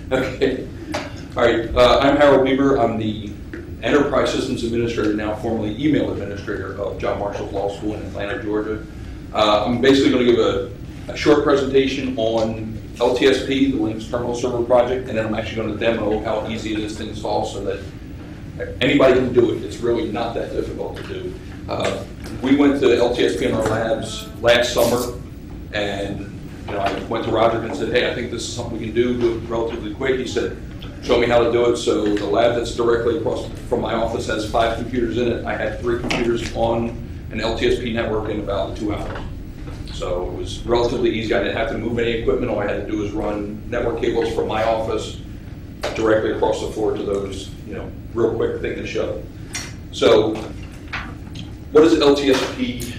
Okay. All right. I'm Harold Bieber. I'm the Enterprise Systems Administrator, now formerly Email Administrator of John Marshall Law School in Atlanta, Georgia. I'm basically going to give a short presentation on LTSP, the Linux Terminal Server Project, and then I'm actually going to demo how easy it is to install so that anybody can do it. It's really not that difficult to do. We went to LTSP in our labs last summer, and I went to Roger and said, hey, I think this is something we can do it relatively quick. He said, show me how to do it. So the lab that's directly across from my office has 5 computers in it. I had 3 computers on an LTSP network in about 2 hours. So it was relatively easy. I didn't have to move any equipment. All I had to do was run network cables from my office directly across the floor to those, real quick thing to show. So what is LTSP?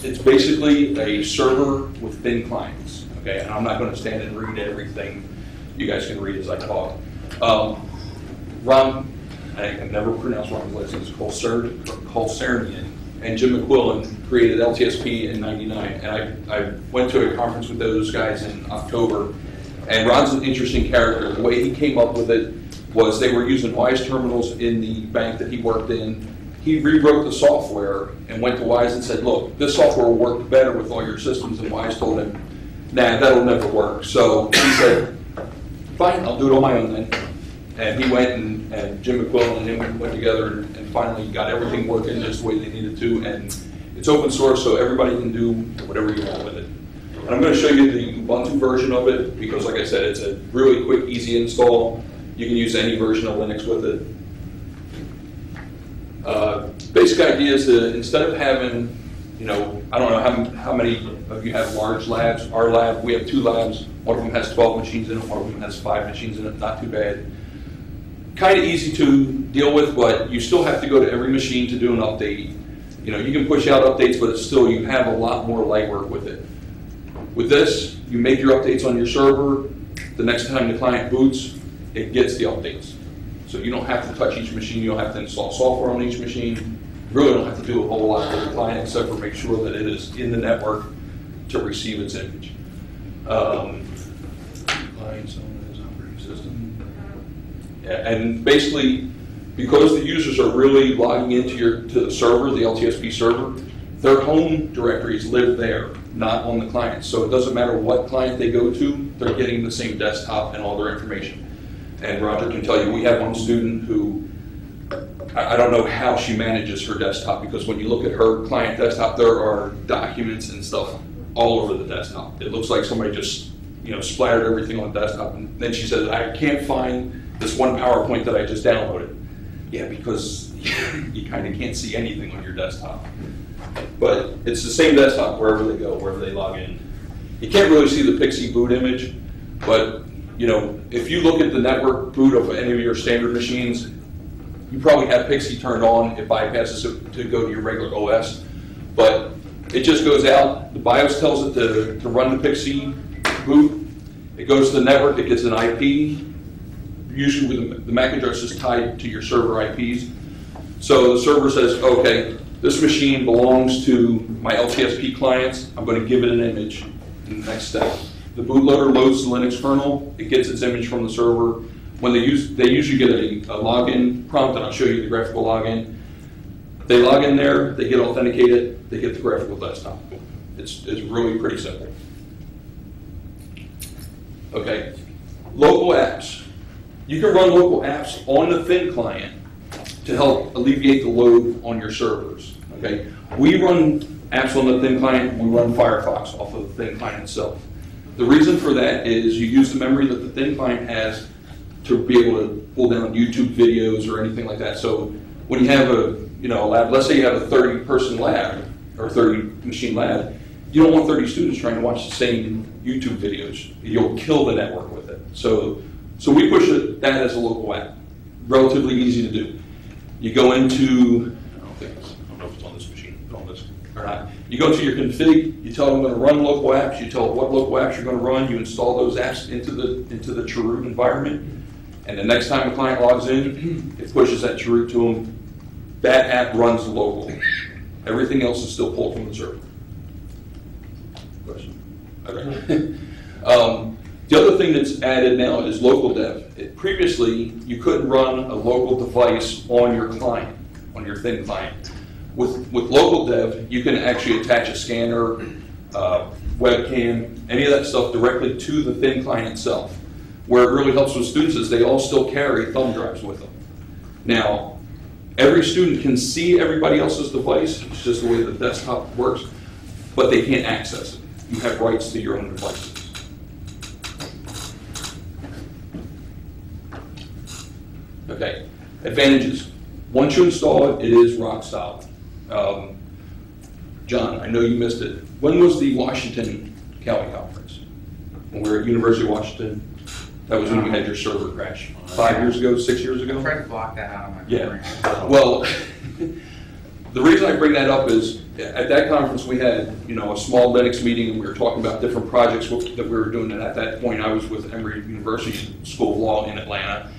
It's basically a server with thin clients, okay? And I'm not going to stand and read everything. You guys can read as I talk. Ron, I can never pronounce Ron's last name, it's Colcernian, and Jim McQuillan created LTSP in '99. And I went to a conference with those guys in October, and Ron's an interesting character. The way he came up with it was they were using Wise terminals in the bank that he worked in. He rewrote the software and went to Wise and said, look, this software will work better with all your systems. And Wise told him, nah, that'll never work. So he said, fine, I'll do it on my own then. And he went and Jim McQuillan and him went together and finally got everything working just the way they needed to. And it's open source, so everybody can do whatever you want with it. And I'm going to show you the Ubuntu version of it because, like I said, it's a really quick, easy install. You can use any version of Linux with it. Basic idea is that instead of having, I don't know how many of you have large labs. Our lab, we have 2 labs. One of them has 12 machines in it, one of them has 5 machines in it, not too bad. Kind of easy to deal with, but you still have to go to every machine to do an update. You can push out updates, but it's still, you have a lot more legwork with it. With this, you make your updates on your server. The next time the client boots, it gets the updates. So you don't have to touch each machine, you don't have to install software on each machine. You really don't have to do a whole lot with the client except for make sure that it is in the network to receive its image. Clients on his operating system. Yeah, and basically, because the users are really logging into to the server, the LTSP server, their home directories live there, not on the client. So it doesn't matter what client they go to, they're getting the same desktop and all their information. And Roger can tell you, we have one student who, I don't know how she manages her desktop, because when you look at her client desktop, there are documents and stuff all over the desktop. It looks like somebody just, splattered everything on the desktop. And then she says, I can't find this one PowerPoint that I just downloaded. Yeah, because you kind of can't see anything on your desktop. But it's the same desktop wherever they go, wherever they log in. You can't really see the Pixie boot image, but if you look at the network boot of any of your standard machines, you probably have Pixie turned on. It bypasses it to go to your regular OS, but it just goes out. The BIOS tells it to run the Pixie boot. It goes to the network. It gets an IP. Usually the MAC address is tied to your server IPs. So the server says, okay, this machine belongs to my LTSP clients. I'm going to give it an image in the next step. The bootloader loads the Linux kernel. It gets its image from the server. When they usually get a login prompt, and I'll show you the graphical login. They log in there, they get authenticated, they get the graphical desktop. It's really pretty simple. Okay, local apps. You can run local apps on the thin client to help alleviate the load on your servers. Okay, we run apps on the thin client. We run Firefox off of the thin client itself. The reason for that is you use the memory that the thin client has to be able to pull down YouTube videos or anything like that. So when you have a lab, let's say you have a 30-person lab or 30-machine lab, you don't want 30 students trying to watch the same YouTube videos. You'll kill the network with it. So we push that as a local app. Relatively easy to do. You go into, I don't know if it's on this machine, on this or not. You go to your config, you tell them I'm going to run local apps, you tell them what local apps you're going to run, you install those apps into the chroot environment, and the next time the client logs in, it pushes that chroot to them. That app runs local. Everything else is still pulled from the server. Question? Okay. The other thing that's added now is local dev. Previously, you couldn't run a local device on your client, on your thin client. With local dev, you can actually attach a scanner, webcam, any of that stuff directly to the thin client itself. Where it really helps with students is they all still carry thumb drives with them. Now, every student can see everybody else's device, it's just the way the desktop works, but they can't access it. You have rights to your own devices. Okay, advantages. Once you install it, it is rock solid. John, I know you missed it. When was the Washington CALI conference? When we were at University of Washington? That was when you had your server crash. 5 years ago, 6 years ago? I tried to block that out of my memory. Yeah. Well, the reason I bring that up is at that conference we had, a small Linux meeting, and we were talking about different projects that we were doing. And at that point, I was with Emory University School of Law in Atlanta,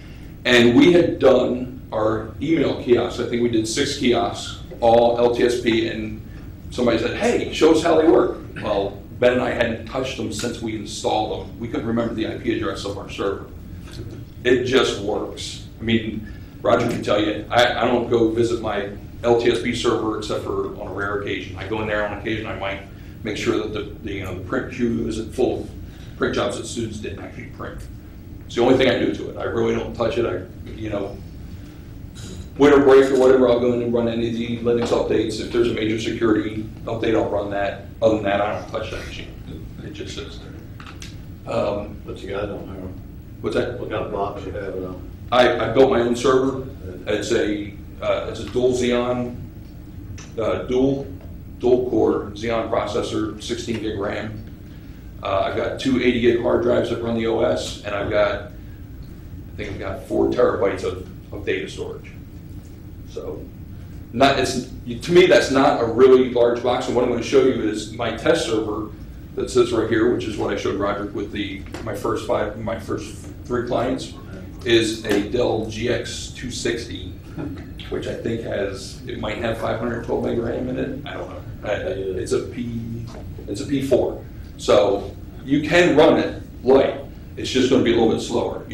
and we had done our email kiosks. I think we did 6 kiosks, all LTSP, and somebody said, "Hey, show us how they work." Well, Ben and I hadn't touched them since we installed them. We couldn't remember the IP address of our server. It just works. I mean, Roger can tell you, I don't go visit my LTSP server except for on a rare occasion. I go in there on occasion. I might make sure that the print queue isn't full of print jobs that students didn't actually print. It's the only thing I do to it. I really don't touch it. Winter break or whatever, I'll go in and run any of the Linux updates. If there's a major security update, I'll run that. Other than that, I don't touch that machine. It just sits there. But you got it on there. What's that? What kind of blocks you have it on? I built my own server. It's a dual Xeon, dual core Xeon processor, 16 gig RAM. I've got 2 80 gig hard drives that run the OS, and I think I've got 4 terabytes of data storage. So, to me, that's not a really large box. And what I'm going to show you is my test server that sits right here, which is what I showed Roderick with my first 3 clients, is a Dell GX260, which I think it might have 512 meg RAM in it. I don't know. It's a P4. So you can run it light. It's just going to be a little bit slower.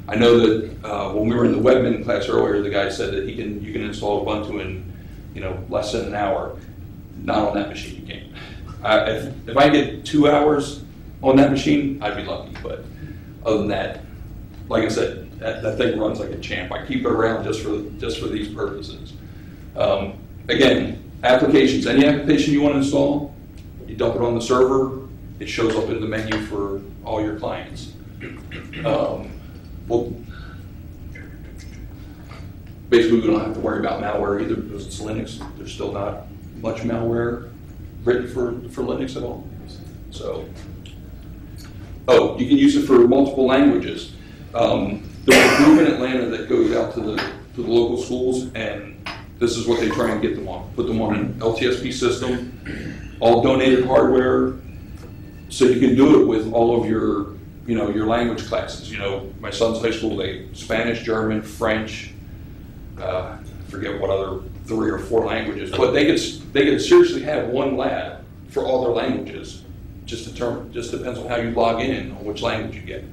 I know that when we were in the Webmin class earlier, the guy said that you can install Ubuntu in less than an hour. Not on that machine, you can't. If I get 2 hours on that machine, I'd be lucky. But other than that, like I said, that thing runs like a champ. I keep it around just for these purposes. Again, applications. Any application you want to install, you dump it on the server. It shows up in the menu for all your clients. Well, basically, we don't have to worry about malware either because it's Linux. There's still not much malware written for Linux at all. So, you can use it for multiple languages. There's a group in Atlanta that goes out to the local schools, and this is what they try and get them on. Put them on an LTSP system, all donated hardware, so you can do it with all of your language classes. My son's high school, Spanish, German, French, forget what other 3 or 4 languages, but they could seriously have one lab for all their languages. Just depends on how you log in on which language you get.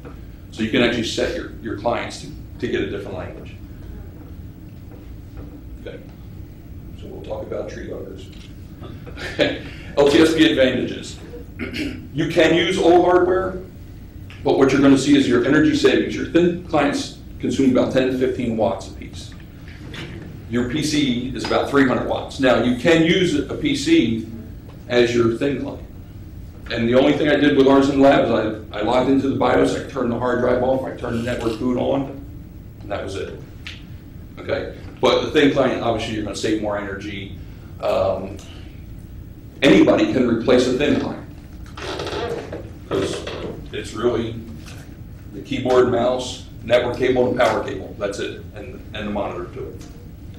So you can actually set your clients to get a different language. Okay, so we'll talk about tree huggers. Okay, LTSP advantages. You can use old hardware, but what you're going to see is your energy savings. Your thin clients consume about 10 to 15 watts a piece. Your PC is about 300 watts. Now, you can use a PC as your thin client. And the only thing I did with ours in the lab is I logged into the BIOS, I turned the hard drive off, I turned the network boot on, and that was it. Okay, but the thin client, obviously you're going to save more energy. Anybody can replace a thin client because it's really the keyboard, mouse, network cable, and power cable. That's it, and the monitor to it.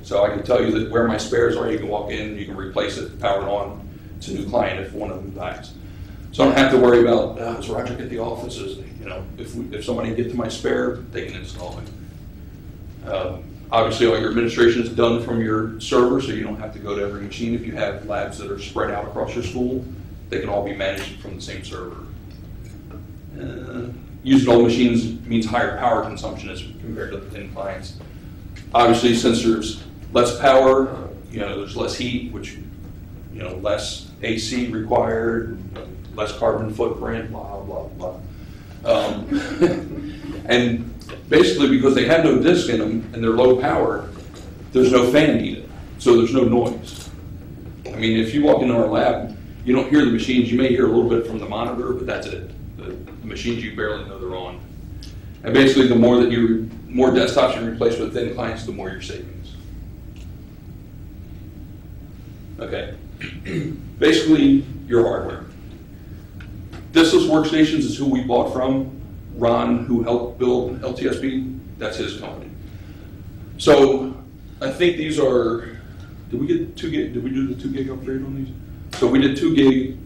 So I can tell you that where my spares are, you can walk in, you can replace it, power it on. It's a new client if one of them dies. So I don't have to worry about, is Roger at the office? If somebody can get to my spare, they can install it. Obviously, all your administration is done from your server, so you don't have to go to every machine. If you have labs that are spread out across your school, they can all be managed from the same server. using old machines means higher power consumption as compared to the thin clients. Obviously, since there's less power, there's less heat, which, less AC required, less carbon footprint, blah, blah, blah. And basically, because they have no disk in them and they're low power, there's no fan needed, so there's no noise. I mean, if you walk into our lab, you don't hear the machines. You may hear a little bit from the monitor, but that's it. The machines, you barely know they're on. And basically, the more desktops you replace with thin clients, the more your savings. Okay. Basically, your hardware. Diskless Workstations is who we bought from. Ron, who helped build LTSP, that's his company. So I think these are, did we get 2 gig? Did we do the 2 gig upgrade on these? So we did 2 gig,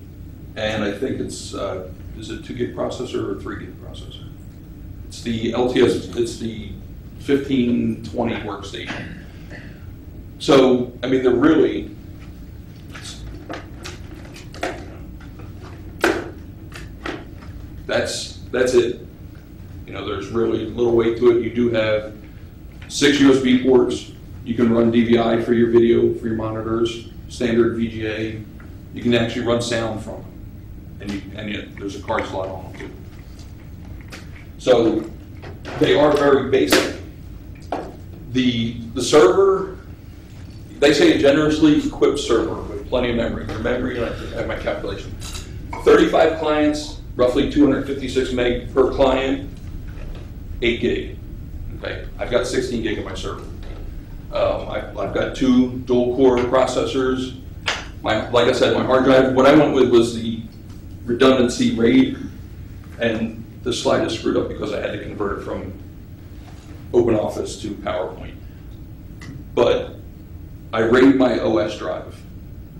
and I think it's, is it 2 gig processor or 3 gig processor? It's the it's the 1520 workstation. So, I mean, they're really, that's it. There's really little weight to it. You do have 6 USB ports. You can run DVI for your video, for your monitors, standard VGA. You can actually run sound from them. And there's a card slot on them too. So they are very basic. The server, they say a generously equipped server with plenty of memory. For memory, I have my calculation. 35 clients, roughly 256 meg per client, 8 gig. Okay, I've got 16 gig in my server. I've got 2 dual core processors. Like I said, my hard drive, what I went with was the redundancy RAID, and the slide is screwed up because I had to convert it from OpenOffice to PowerPoint. But I RAID my OS drive,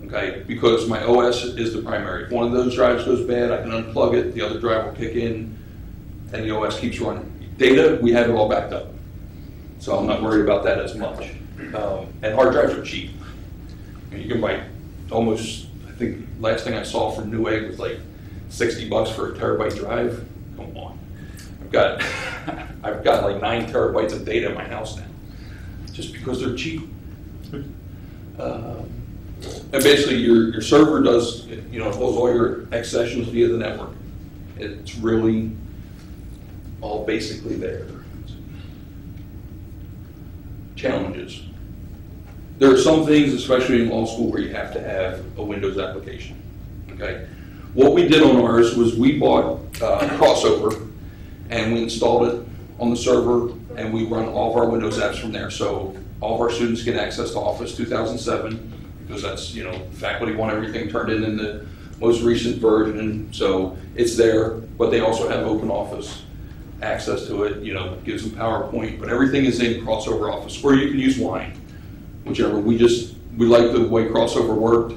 okay, because my OS is the primary. If one of those drives goes bad, I can unplug it, the other drive will kick in, and the OS keeps running. Data, we have it all backed up, so I'm not worried about that as much. And hard drives are cheap. You can buy almost, I think last thing I saw from Newegg was like $60 for a terabyte drive. Come on. I've got like 9 terabytes of data in my house now, just because they're cheap. And basically your server does, it holds all your X sessions via the network. It's really all basically there. Challenges. There are some things, especially in law school, where you have to have a Windows application. Okay. What we did on ours was we bought Crossover, and we installed it on the server, and we run all of our Windows apps from there. So all of our students get access to Office 2007, because that's, faculty want everything turned in the most recent version, so it's there. But they also have OpenOffice access to it. Gives them PowerPoint, but everything is in Crossover Office, or you can use Wine. Whichever. We like the way Crossover worked.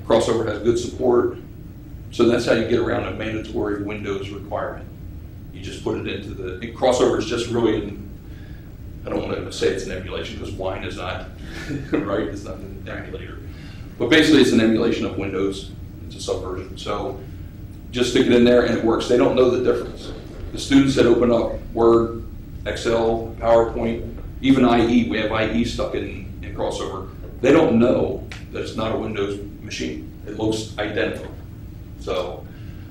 Crossover has good support. So that's how you get around a mandatory Windows requirement. You just put it into Crossover is just really, I don't want to say it's an emulation because Wine is not, right? It's not an emulator. But basically it's an emulation of Windows. It's a subversion. So just stick it in there and it works. They don't know the difference. The students that open up Word, Excel, PowerPoint, even IE, we have IE stuck in Crossover, they don't know that it's not a Windows machine. It looks identical. So,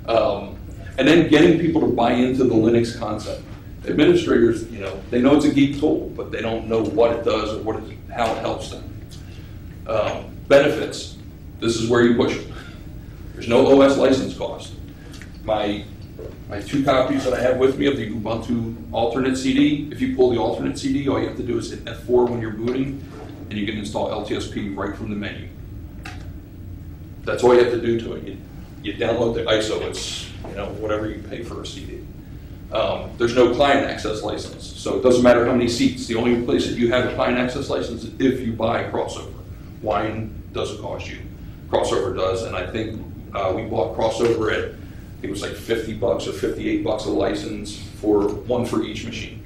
and then getting people to buy into the Linux concept. Administrators, they know it's a geek tool, but they don't know what it does or how it helps them. Benefits, this is where you push it. There's no OS license cost. My 2 copies that I have with me of the Ubuntu alternate CD, if you pull the alternate CD, all you have to do is hit F4 when you're booting, and you can install LTSP right from the menu. That's all you have to do to it. You download the ISO, it's whatever you pay for a CD. There's no client access license, so it doesn't matter how many seats. The only place that you have a client access license is if you buy Crossover. Wine doesn't cost you. Crossover does, and I think we bought Crossover at, I think it was like $50 or $58 a license for one for each machine.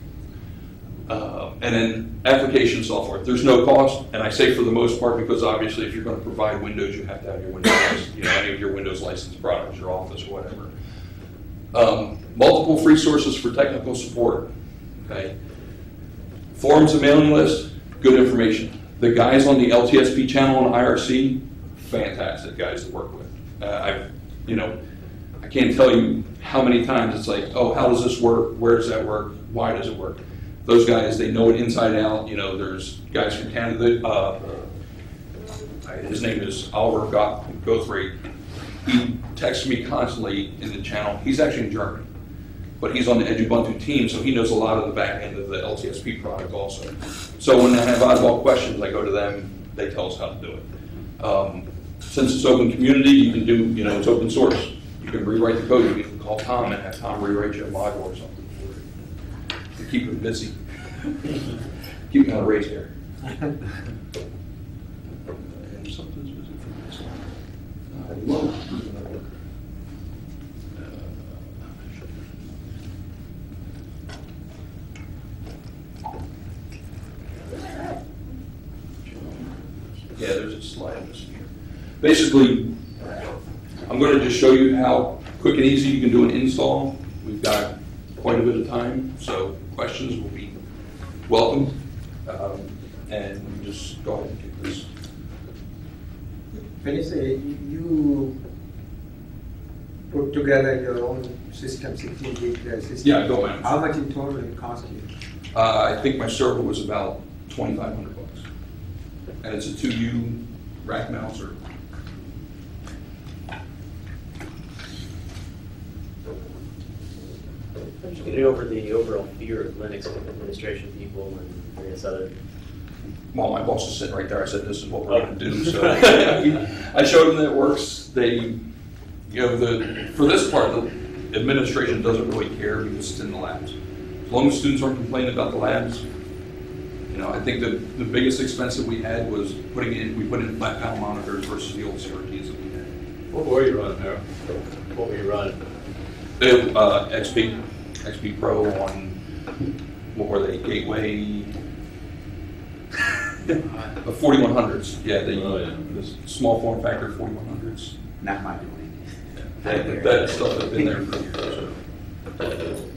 And then application software, there's no cost, and I say for the most part because obviously if you're going to provide Windows, you have to have your Windows, any of your Windows licensed products, your Office or whatever. Multiple free sources for technical support. Okay. Forums and mailing list, good information. The guys on the LTSP channel and IRC, fantastic guys to work with. I can't tell you how many times it's like, oh, how does this work? Where does that work? Why does it work? Those guys, they know it inside out. There's guys from Canada. His name is Oliver Gothraid. He texts me constantly in the channel. He's actually in Germany, but he's on the Edubuntu team, so he knows a lot of the back end of the LTSP product also. So when I have oddball questions, I go to them. They tell us how to do it. Since it's open community, you can do, it's open source. You can rewrite the code. You can call Tom and have Tom rewrite you a module or something to keep him busy. Keep him on a race here. And something's missing from this one. Yeah, there's a slide missing here. Basically, I'm going to just show you how quick and easy you can do an install. We've got quite a bit of time, so questions will be welcome. And just go ahead and get this. When you say you put together your own system, 16 gig system, Yeah, go ahead. how much in total it cost you? I think my server was about $2,500, and it's a 2U rack mount server. How did you get over the overall fear of Linux administration people and various other? Well, my boss is sitting right there. I said, "This is what we're going to do." So I showed them that it works. They, for this part, the administration doesn't really care because it's in the labs. As long as students aren't complaining about the labs, I think the biggest expense that we had was we put in flat panel monitors versus the old CRTs that we had. What were you running there? What were you running? XP Pro on, what were they, Gateway, the 4100s. Yeah, the small form factor 4100s. Not my doing. That stuff has been there for years. So.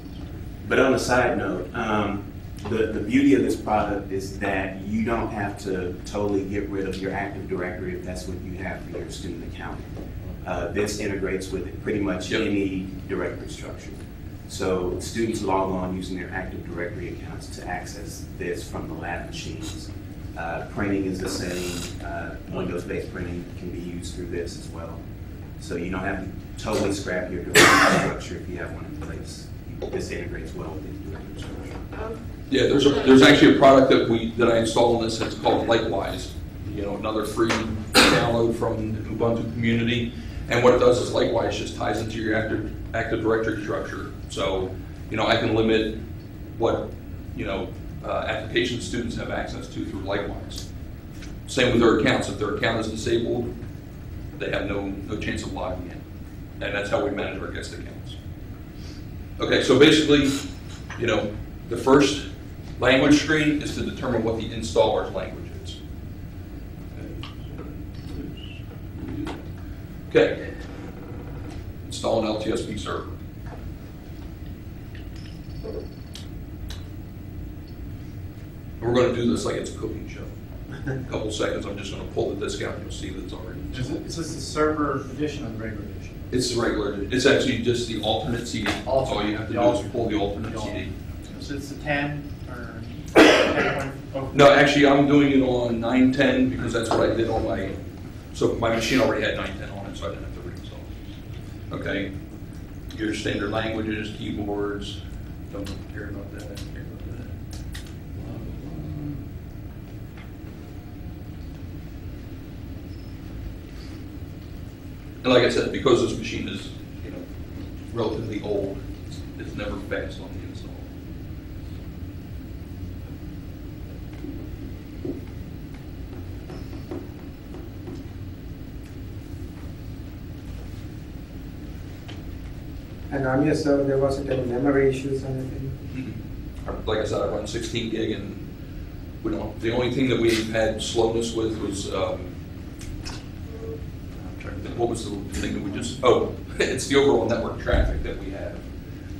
But on a side note, the beauty of this product is that you don't have to totally get rid of your Active Directory if that's what you have for your student account. This integrates with pretty much any directory structure. So students log on using their Active Directory accounts to access this from the lab machines. Printing is the same. Windows-based printing can be used through this as well. So you don't have to totally scrap your directory structure if you have one in place. This integrates well with the directory structure. Yeah, there's actually a product that I installed on this. It's called Likewise. Another free download from the Ubuntu community. And what it does is Likewise just ties into your Active Directory structure. So, I can limit what, application students have access to through Likewise. Same with their accounts. If their account is disabled, they have no chance of logging in. And that's how we manage our guest accounts. Okay, so basically, the first language screen is to determine what the installer's language is. Okay, install an LTSP server. We're going to do this like it's a cooking show. In a couple seconds, I'm just going to pull the disk out and you'll see that it's already. Is this the server edition or the regular edition? It's the regular. It's actually just the alternate CD. All you have to do is pull the alternate CD. So it's the 10 or 10. No, actually, I'm doing it on 910 because that's what I did on my. So my machine already had 910 on it, so I didn't have to reinstall. Okay, your standard languages, keyboards. Don't care about that. Care about that. And like I said, because this machine is, relatively old, it's never fast on the install. And on your server, there wasn't any memory issues or anything? Like I said, I run 16 gig, and we don't. The only thing that we had slowness with was, I'm trying to think, what was the thing that we just? Oh, It's the overall network traffic that we have.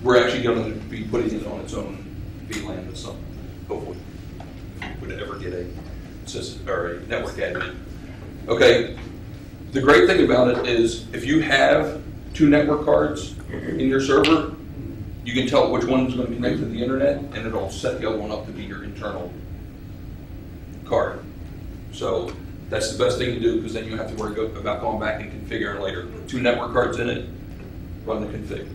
We're actually going to be putting it on its own VLAN this summer, hopefully. If we would ever get a system or a network admin. Okay, the great thing about it is if you have 2 network cards in your server, you can tell which one is going to connect to the internet, and it'll set the other one up to be your internal card. So that's the best thing to do, because then you have to worry about going back and configuring later. Put 2 network cards in it, run the config.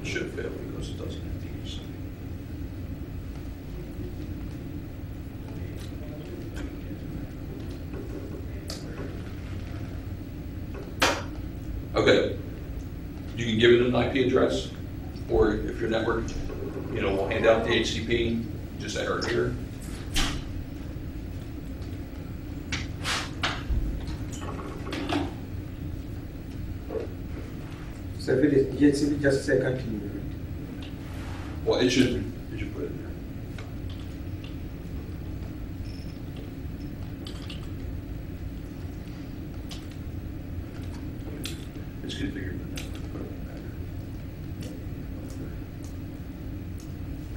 It should fail because it doesn't have these. Okay, you can give it an IP address, or if your network, will hand out the HCP, just enter it here. So if it is DHCP, just say continue. Well, it should put it in there. It's configured.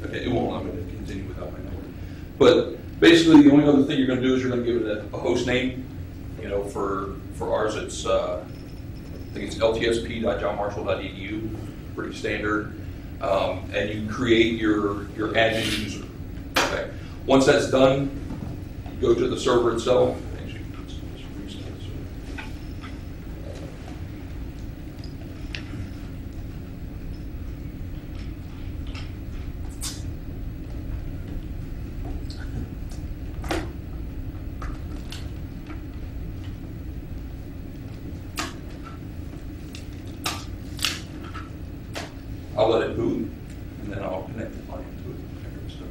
Okay, it won't allow me to continue without my network. But basically, the only other thing you're going to do is you're going to give it a host name. For ours, it's I think it's ltsp.johnmarshall.edu, pretty standard. And you create your admin user. Okay. Once that's done, you go to the server itself. Actually, let's reset this. I'll let it boot, and then I'll connect the client to it after it's done.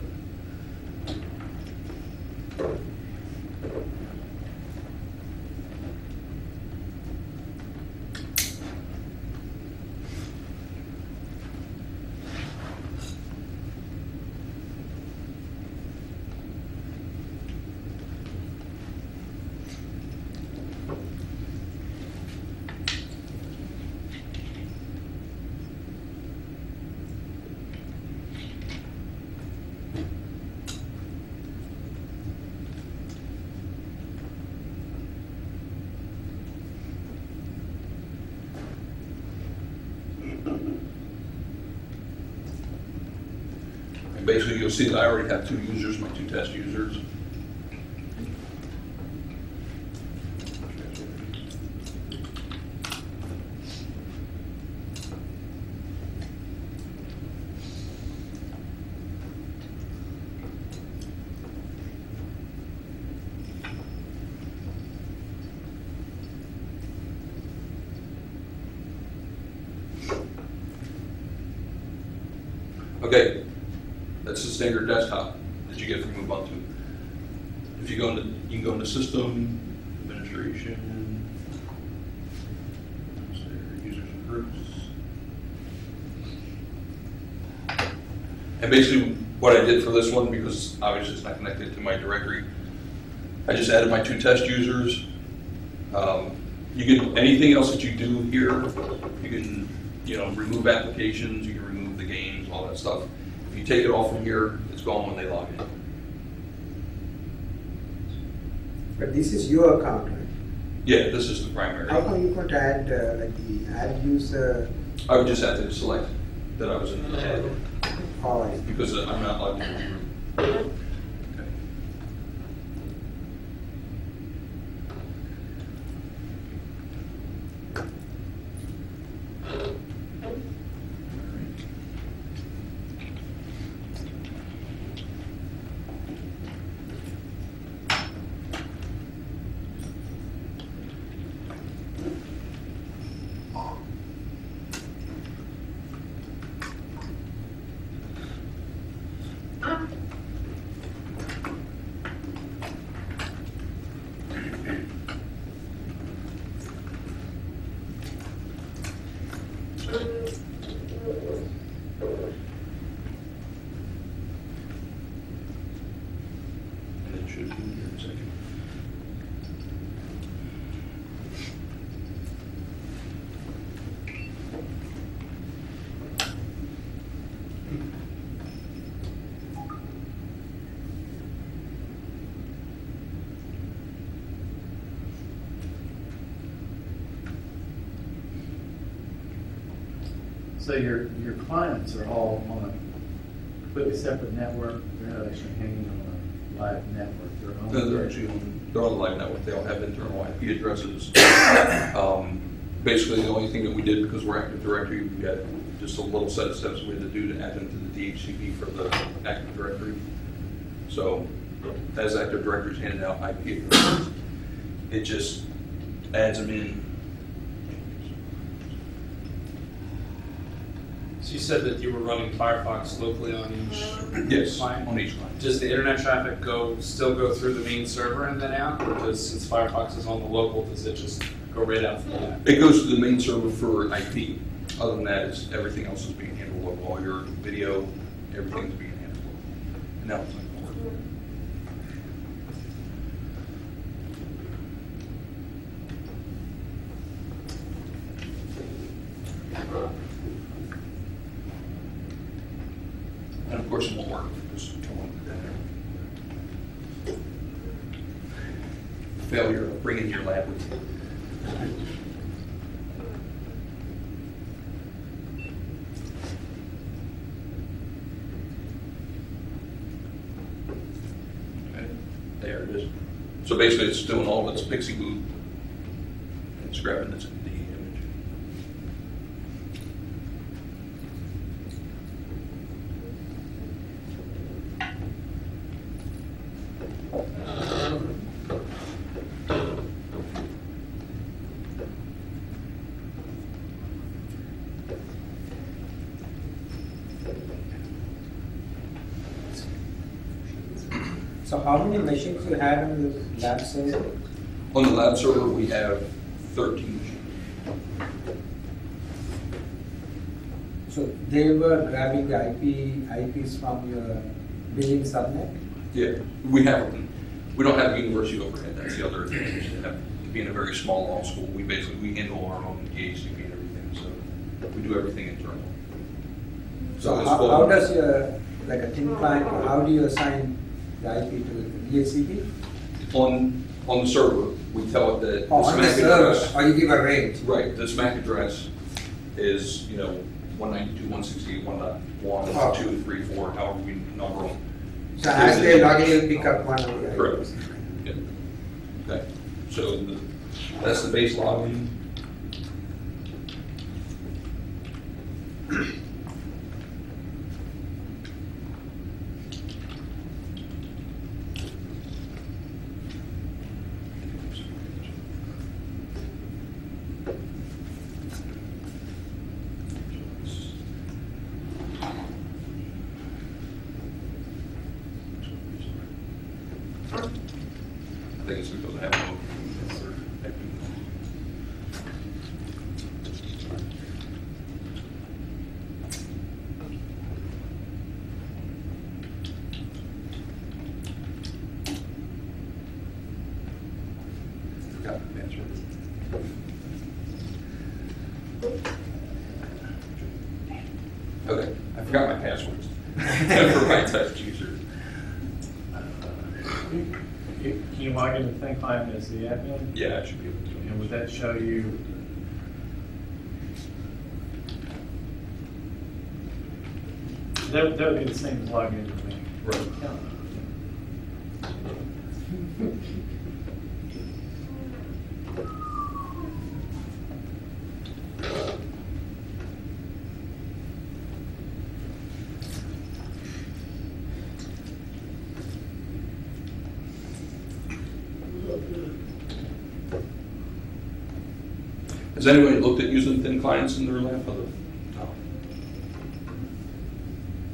And basically, you'll see that I already have 2 users, my 2 test users. Okay, that's the standard desktop that you get from Ubuntu. If you go into, you can go into System, Administration, Users and Groups. And basically what I did for this one, because obviously it's not connected to my directory, I just added my 2 test users. You can, anything else that you do here, you can, remove applications, you can remove the games, all that stuff. If you take it all from here, it's gone when they log in. But this is your account, right? Yeah, this is the primary. How come you can't add the add user? I would just have to select that I was in the ad, Oh, because I'm not logged in the group. Okay. And it should be. So your clients are all on a completely separate network, they're not actually hanging on a live network, they're on. No, they're actually they're on the live network. They all have internal IP addresses. Basically, the only thing that we did, because we're Active Directory, we got just a little set of steps we had to do to add them to the DHCP for the Active Directory. So, as Active Directory is handing out IP addresses, it just adds them in. So you said that you were running Firefox locally on each Yes, client? on each client. Does the internet traffic still go through the main server and then out? Or does, since Firefox is on the local, does it just go right out from that? It goes to the main server for IP. Other than that, everything else is being handled local. All your video, everything's being handled local. And now it's like more. And of course, it won't work because failure of bringing your lab with you. Okay, there it is. So basically, it's doing all its pixie boot and it's grabbing the image. So how many machines you had on the lab server? On the lab server, we have 13 machines. So they were grabbing the IPs from your billing subnet? Yeah, we don't have university overhead. That's the other advantage. Being a very small law school, we handle our own DHCP and everything, so we do everything internal. So it's how full- does your, like a thin client, how do you assign the IP to the DHCP? on the server, we tell it that Oh, this on the MAC server, address, or you give a range? right, this MAC address is, 192.168.1.1, Oh. 2, 3, 4, however we number them. So as they log in, you'll pick up one of the IPs? Correct. Yep. Okay, so that's the base login. I think it's because I have no. Forgot the password. Okay, I forgot my passwords for my test user. Can you log into Thin Client as the admin? Yeah, I should be able to. And would that show you? That would be the same as logging into the main Right. account. Has anybody looked at using thin clients in their lab? No.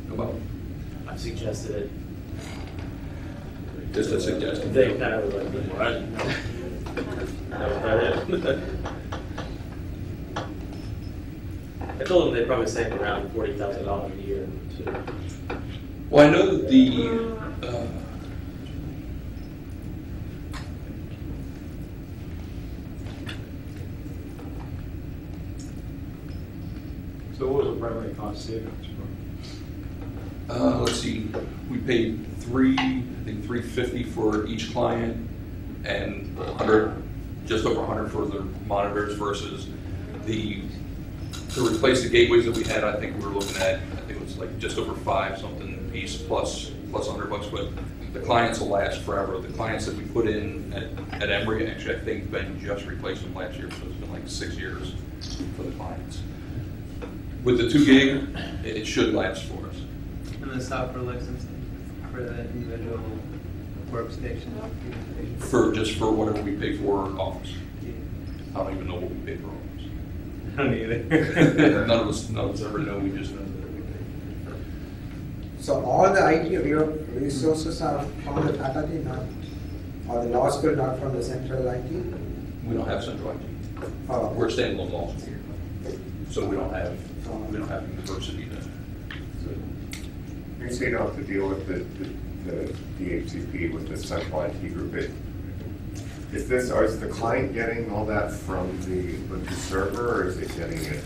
Nobody? I've suggested it. Just a suggestion. They kind of were like, what? That was about it. I told them they'd probably save around $40,000 a year. Well, I know that So what was the primary cost savings for? let's see, we paid $350 for each client and just over 100 for the monitors versus the to replace the gateways that we had, I think we were looking at, I think it was like just over 5 something a piece plus $100, but the clients will last forever. The clients that we put in at Emory, actually, I think Ben just replaced them last year, so it's been like 6 years for the clients. With the 2 gig, it should last for us. And the software licensing for the individual workstation? For whatever we pay for Office. I don't even know what we pay for Office. I don't either. None of us ever know, we just know that we pay. So all the IT resources are from the faculty, not, or the law school, not from the central IT? We don't have central IT. Oh. We're standalone law school. So we don't have university to. You say you don't have to deal with the DHCP with the central IT group. Is the client getting all that from the Ubuntu server, or is it getting it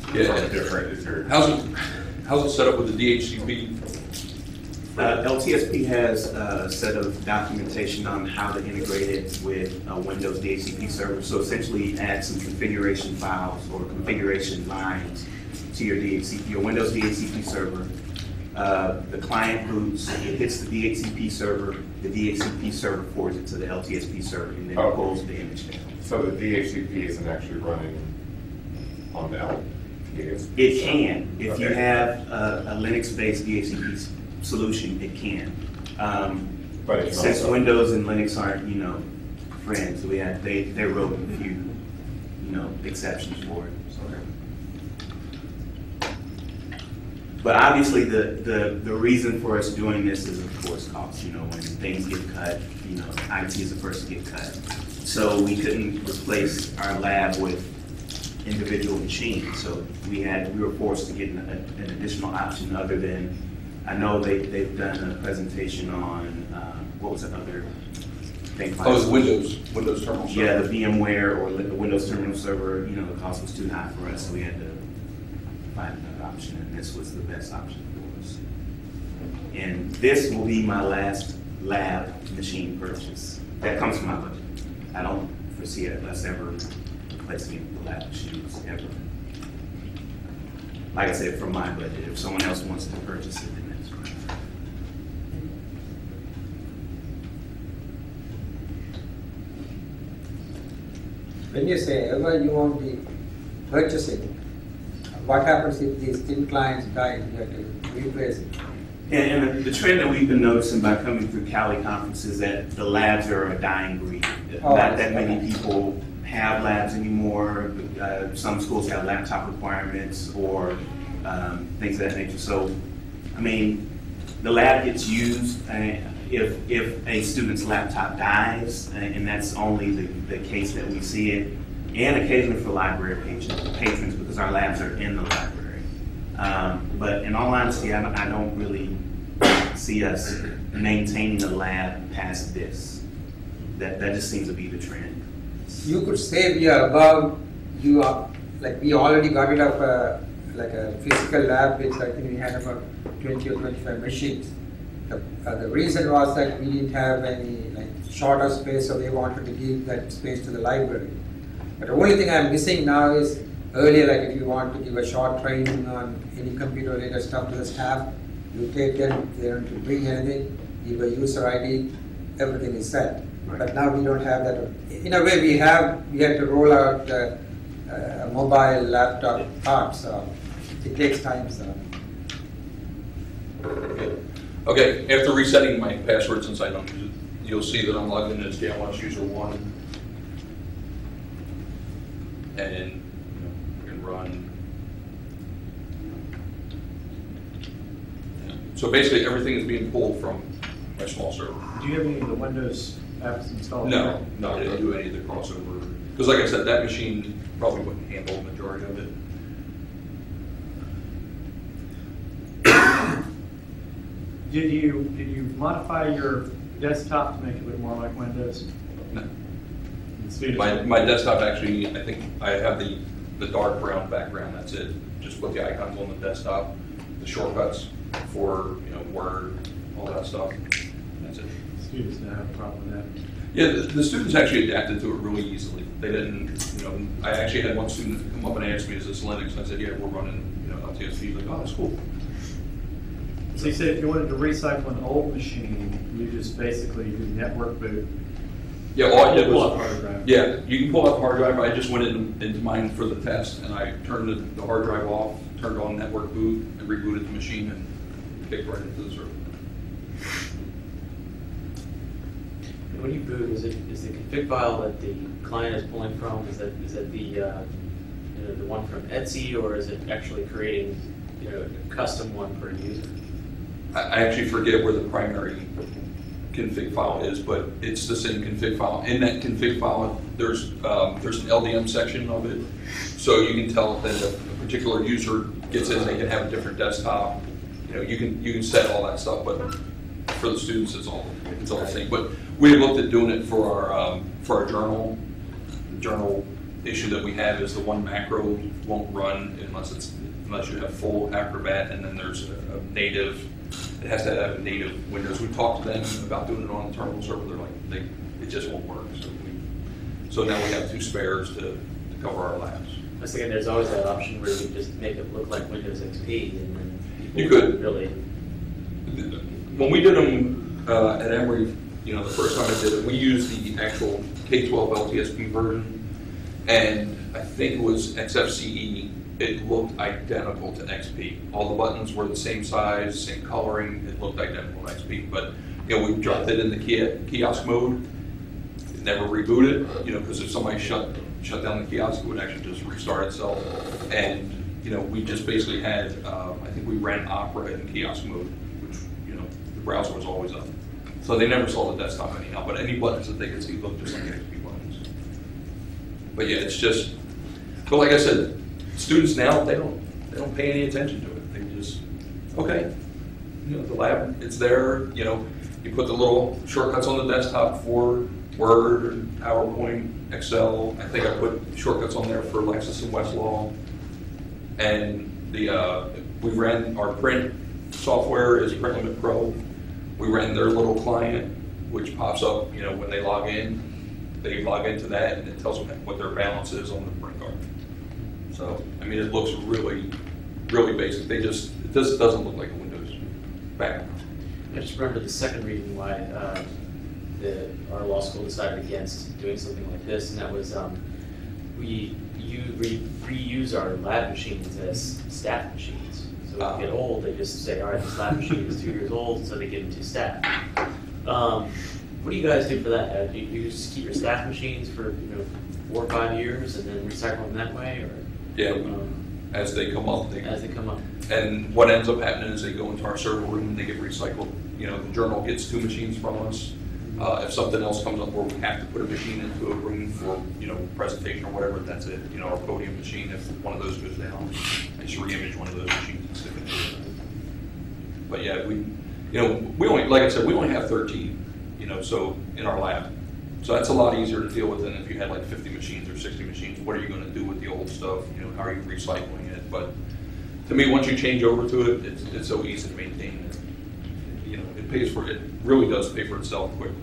from different? Is there... How's it set up with the DHCP? LTSP has a set of documentation on how to integrate it with Windows DHCP server. So essentially add some configuration files or configuration lines to your DHCP, your Windows DHCP server. The client boots, it hits the DHCP server, the DHCP server forwards it to the LTSP server, and then it pulls the image down. So the DHCP isn't actually running on the LTSP? It can. If you have a Linux-based DHCP solution, it can. But it's since also... Windows and Linux aren't, friends, they wrote a few, exceptions for it. But obviously, the reason for us doing this is, of course, cost. When things get cut, IT is the first to get cut. So we couldn't replace our lab with individual machines. So we were forced to get an additional option other than, I know they've done a presentation on, what was the other thing? Oh, the Windows terminal server. Yeah, the VMware or the Windows terminal server, the cost was too high for us, so we had to find another option, and this was the best option for us. And this will be my last lab machine purchase. That comes from my budget. I don't foresee us ever replacing the lab machines ever. Like I said, from my budget. If someone else wants to purchase it, then that's fine. When you say ever you won't be purchasing, what happens if these thin clients die? You have to replace it. And the trend that we've been noticing by coming through CALI conferences is that the labs are a dying breed. Not that many people have labs anymore. Some schools have laptop requirements or things of that nature. So, the lab gets used if a student's laptop dies, and that's only the case that we see it, and occasionally for library patrons because our labs are in the library. But in all honesty, I don't really see us maintaining the lab past this. That just seems to be the trend. You could say we are above, we already got rid of a physical lab which I think we had about 20 or 25 machines. The reason was that we didn't have any shorter space, so they wanted to give that space to the library. But the only thing I'm missing now is earlier, if you want to give a short training on any computer-related stuff to the staff, you take them, they don't have to bring anything, give a user ID, everything is set. Right. But now we don't have that. In a way, we had to roll out a mobile laptop part, so it takes time. So. Okay, after resetting my password, since I don't use it, you'll see that I'm logged in as JLS user 1. And you can run. So basically everything is being pulled from my small server. Do you have any of the Windows apps installed? No, I didn't do any of the crossover. Because like I said, that machine probably wouldn't handle the majority of it. Did you modify your desktop to make it look more like Windows? No. My desktop actually, I think I have the dark brown background, that's it. Just put the icons on the desktop, the shortcuts for Word, all that stuff. That's it. Students don't have a problem with that. Yeah, the students actually adapted to it really easily. They didn't, I actually had one student come up and ask me, is this Linux? And I said, yeah, we're running, LTSP. Like, oh, that's cool. So you said if you wanted to recycle an old machine, you just basically do network boot. Yeah, all I did Pull up was, hard drive. yeah, you can pull out the hard drive. I just went into mine for the test, and I turned the hard drive off, turned on network boot, and rebooted the machine, and kicked right into the server. And when you boot, is the config file that the client is pulling from, is that the the one from Etsy, or is it actually creating a custom one for a user? I actually forget where the primary config file is, but it's the same config file. In that config file, there's an LDM section of it, so you can tell that if a particular user gets in, they can have a different desktop. You can set all that stuff, but for the students, it's all the same. But we looked at doing it for our journal. The journal issue that we have is the one macro won't run unless you have full Acrobat, and then there's a native. It has to have native Windows. We talked to them about doing it on the terminal server. They're like, it just won't work. So now we have 2 spares to cover our labs. I was thinking there's always that option where you can just make it look like Windows XP, and then people You could. really. When we did them at Emory, the first time I did it, we used the actual K-12 LTSP version, and I think it was XFCE. It looked identical to XP. All the buttons were the same size, same coloring. It looked identical to XP. But we dropped it in the kiosk mode. It never rebooted. Because if somebody shut down the kiosk, it would actually just restart itself. And we just basically had. I think we ran Opera in kiosk mode, which the browser was always up. So they never saw the desktop anyhow. But any buttons that they could see looked just like XP buttons. But yeah, it's just. But like I said. Students now, they don't pay any attention to it. They just, okay, the lab, it's there, you put the little shortcuts on the desktop for Word, PowerPoint, Excel. I think I put shortcuts on there for Lexis and Westlaw. And we ran our print software is Print Limit Pro. We ran their little client, which pops up, when they log in. They log into that, and it tells them what their balance is on the print card. So, it looks really, really basic. It just doesn't look like a Windows background. I just remember the second reason why our law school decided against doing something like this, and that was we reuse our lab machines as staff machines. So when they get old, they just say, all right, this lab machine is 2 years old, so they give them to staff. What do you guys do for that? Do you just keep your staff machines for 4 or 5 years and then recycle them that way, or? Yeah, as they come up. As they come up. And what ends up happening is they go into our server room and they get recycled. The journal gets 2 machines from us. If something else comes up where we have to put a machine into a room for, presentation or whatever, that's it. Our podium machine, if one of those goes down, I just re-image one of those machines and stick it in. But yeah, we only, like I said, we only have 13, so in our lab. So that's a lot easier to deal with than if you had like 50 machines or 60 machines. What are you going to do with the old stuff? How are you recycling it? But to me, once you change over to it, it's so easy to maintain. It pays for it. Really does pay for itself quickly.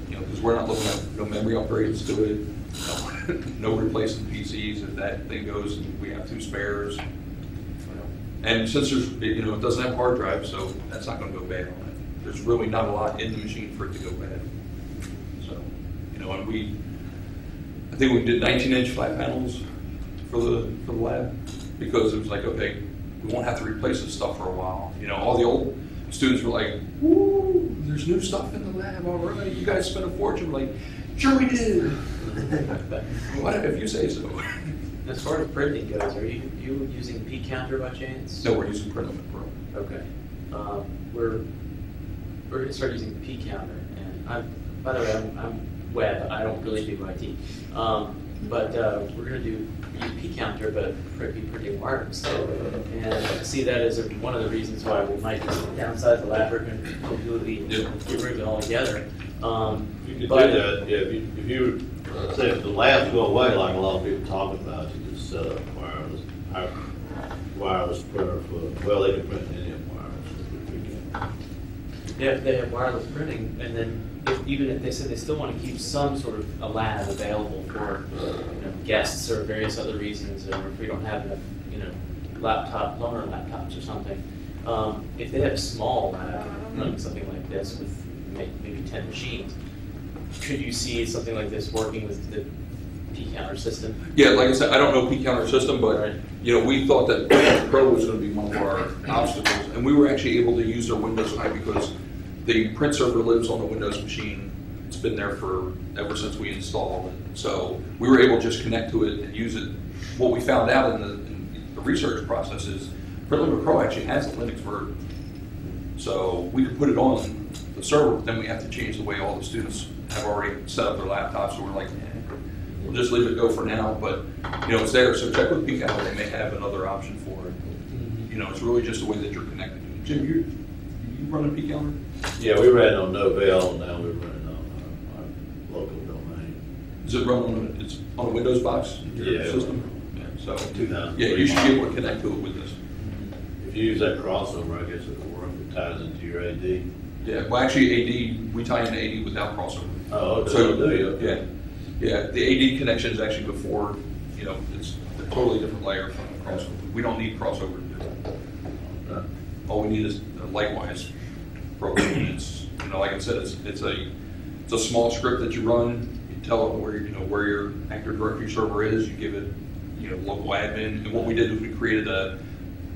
Because we're not looking at no memory upgrades to it, no replacing PCs. If that thing goes, we have 2 spares. And since there's, it doesn't have hard drive, so that's not going to go bad on it. There's really not a lot in the machine for it to go bad. And I think we did 19-inch flat panels for the lab because it was like, okay, we won't have to replace this stuff for a while. All the old students were like, woo, there's new stuff in the lab, all right, you guys spent a fortune. We're like, sure we did. What if you say so? As far as printing goes, are you using P counter by chance? No, we're using Print Limit Pro. Okay. We're going to start using P counter, and by the way, I'm web. I don't really do IT, but we're going to use P counter, but be pretty wireless. And I see that as one of the reasons why we might downsize the lab and completely get rid of it altogether. You could do that, yeah, if you say if the labs go away, like a lot of people talk about, you just set up wireless printer they can print any of wireless. Yeah, if they have wireless printing, and then even if they said they still want to keep some sort of a lab available for, guests or various other reasons, or if we don't have enough, loaner laptops or something, if they have a small lab running something like this with maybe 10 machines, could you see something like this working with the P counter system? Yeah, like I said, I don't know P counter system, but Right. We thought that Pro was going to be one of our obstacles, and we were actually able to use their Windows side because the print server lives on the Windows machine. It's been there ever since we installed it. So we were able to just connect to it and use it. What we found out in the research process is Printlimit Pro actually has a Linux version. So we could put it on the server, but then we have to change the way all the students have already set up their laptops. So we're like, we'll just leave it go for now. But it's there. So check with PCAL. They may have another option for it. It's really just the way that you're connected to it. Jim, you running PCAL? Yeah, we ran on Novell, and now we're running on our local domain. Is it run on it's on a Windows box in your Yeah. system? Yeah. So 2003. yeah, you should be able to connect to it with this. If you use that crossover, I guess it will work. It ties into your AD. Yeah. Well, actually, AD we tie into AD without crossover. Oh, okay. So Do you? yeah, yeah. The AD connection is actually before. It's a totally different layer from the crossover. We don't need crossover to do it. Okay. All we need is a likewise program. It's like I said, it's a small script that you run. You tell it where your Active Directory server is. You give it local admin. And what we did is we created an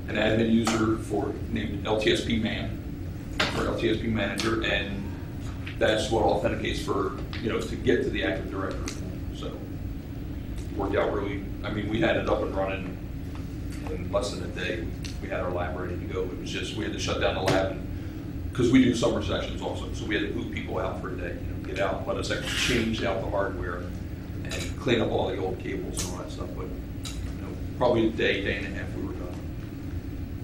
admin user named LTSP man or LTSP manager, and that's what authenticates for to get to the Active Directory. So it worked out really. I mean, we had it up and running in less than a day. We had our lab ready to go. It was just we had to shut down the lab because we do summer sessions also. So we had to boot people out for a day, get out, let us actually change out the hardware and clean up all the old cables and all that stuff. But probably a day and a half we were done.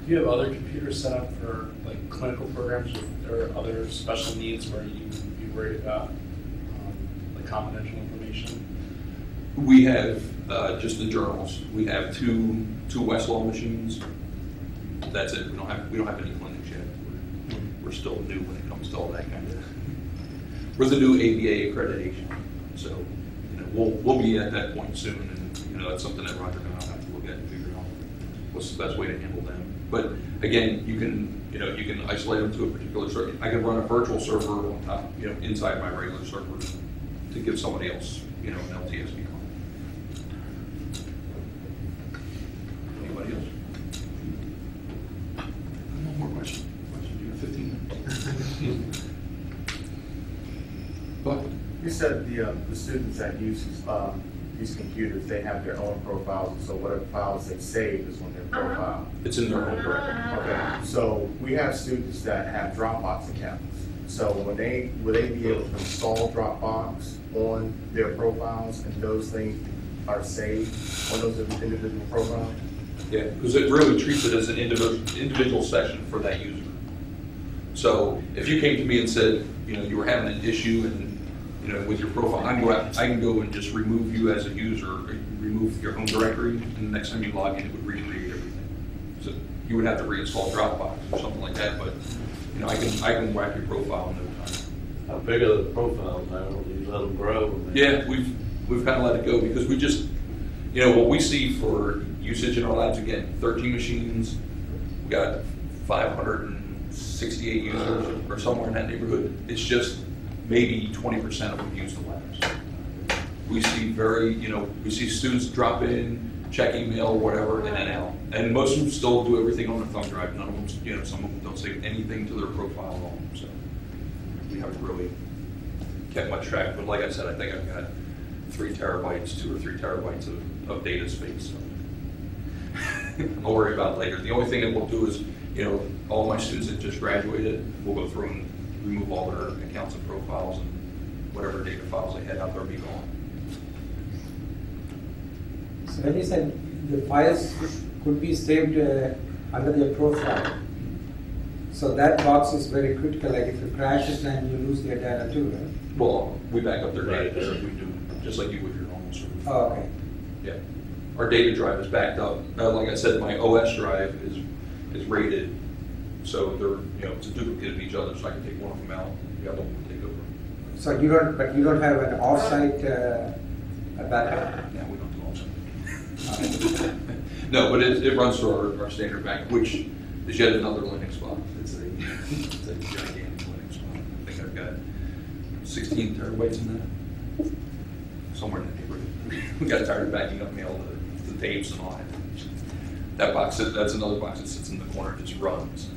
Do you have other computers set up for like clinical programs or other special needs where you'd be worried about like confidential information? We have just the journals. We have two Westlaw machines. That's it. We don't have any clinics yet. We're still new when it comes to all that kind of. We're the new ABA accreditation, so we'll be at that point soon, and that's something that Roger and I'll have to look at and figure out what's the best way to handle them. But again, you can isolate them to a particular server. I can run a virtual server on top, inside my regular server to give somebody else, an LTSP client. Anybody else? No more questions. You have 15 minutes. But You said the students that use these computers, they have their own profiles, so whatever files they save is on their profile. it's in their home directory. Okay, so we have students that have Dropbox accounts. So will they be able to install Dropbox on their profiles, and those things are saved on those individual profiles? Yeah, because it really treats it as an individual session for that user. So if you came to me and said, you were having an issue and with your profile, I can go and just remove you as a user, remove your home directory, and the next time you log in, it would recreate everything. So you would have to reinstall Dropbox or something like that, but I can whack your profile in no time. How big are the profiles now? Do you let them grow? Yeah, we've kind of let it go because we just, what we see for usage in our labs, again, 13 machines, we got 568 users or somewhere in that neighborhood. It's just maybe 20% of them use the labs. We see we see students drop in, check email, whatever, and then out. And most of them still do everything on their thumb drive. None of them, some of them don't save anything to their profile at all. So we haven't really kept much track. But like I said, I think I've got 2 or 3 terabytes of data space. So I'll worry about it later. The only thing that we'll do is, all my students that just graduated, we'll go through and remove all their accounts and profiles and whatever data files they had out there be gone. So when you said the files could be saved under their profile, so that box is very critical. Like if it crashes, then you lose their data too, right? Well, we back up their data there. We do just like you with your normal server. Oh, okay. Yeah, our data drive is backed up. Like I said, my OS drive is rated, so they're it's a duplicate of each other. So I can take one of them out, the other one will take over. So you don't, but you don't have an off-site backup? Yeah, we don't do all that. No, but it runs through our standard back, which is yet another Linux box. It's a gigantic Linux box. I think I've got 16 terabytes in that. Somewhere in the neighborhood. We got tired of backing up mail to tapes and all that. That box, that's another box that sits in the corner and just runs.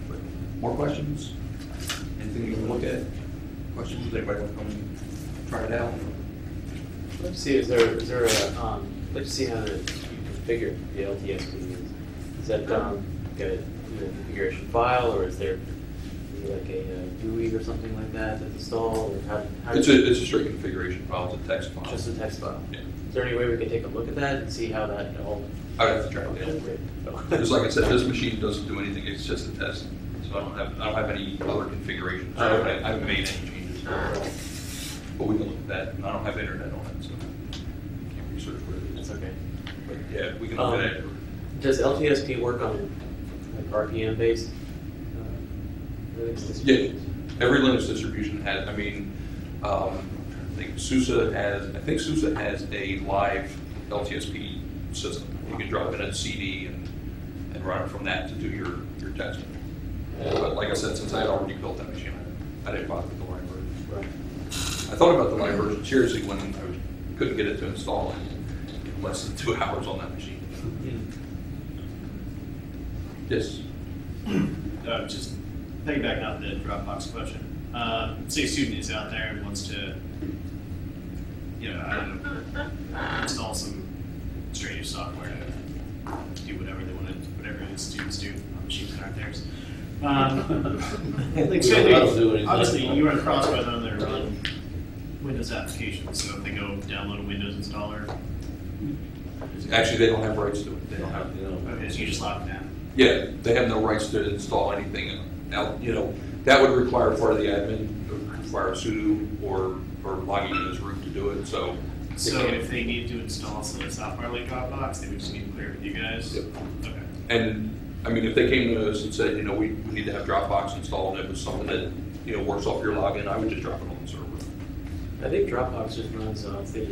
But more questions? Anything you can look at? Questions? Anybody want to come and try it out? Let's see, is there a, let's see how you configure the LTSP. Is that like a configuration file, or is there like a GUI or something like that that's installed? Or how It's a straight configuration file, it's a text file. just a text file? Yeah. Is there any way we could take a look at that and see how that all? I'd have to track it down. Great. Because like I said, this machine doesn't do anything, it's just a test. So I don't have any other configurations. Oh, okay. I haven't made any changes. But we can look at that, and I don't have internet on it, so I can't research what it is. That's okay. But yeah, we can look at it. Does LTSP work on like RPM based Linux Yeah, distributions? every Linux distribution has, I think SUSE has a live LTSP system. You can drop in a CD and run it from that to do your testing. But like I said, since I had already built that machine, I didn't bother with the live version. Right. I thought about the live version seriously when I couldn't get it to install in less than 2 hours on that machine. Yes. Just piggybacking off the Dropbox question. Say a student is out there and wants to, I don't know, install some administrative software to do whatever they want to, whatever the students do on machines that aren't theirs. Like, so obviously, you run Crossbow on there, run Windows applications. So if they go download a Windows installer, Actually, they don't have rights to it. They don't have. okay, so you just lock it down. Yeah, they have no rights to install anything. Now, that would require part of the admin, it would require a sudo or logging in as root to do it. So if they need to install some software like Dropbox, they would just need to clear it with you guys. Yep. Okay. And I mean, if they came to us and said, we need to have Dropbox installed, and it was something that works off your login, I would just drop it on the server. I think Dropbox just runs off the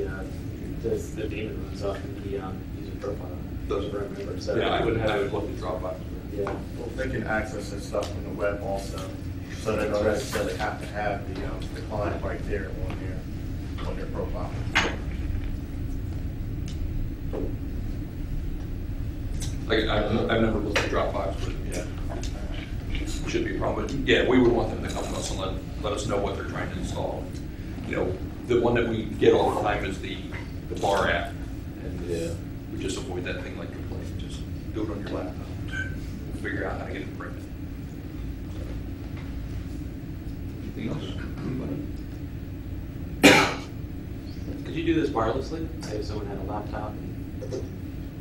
daemon runs off the user profile. Does if I remember. So Yeah, I wouldn't have to look at Dropbox. Yeah. Well, they can access this stuff from the web also, so they don't necessarily have to have the client right there on their profile. Like, I've never looked at Dropbox, but yeah, it should be a problem. But yeah, we would want them to come to us and let us know what they're trying to install. The one that we get all the time is the bar app, and we just avoid that thing like the plague. Just do it on your laptop. We'll figure out how to get it printed. Anything else? Anybody? Could you do this wirelessly? Say if someone had a laptop and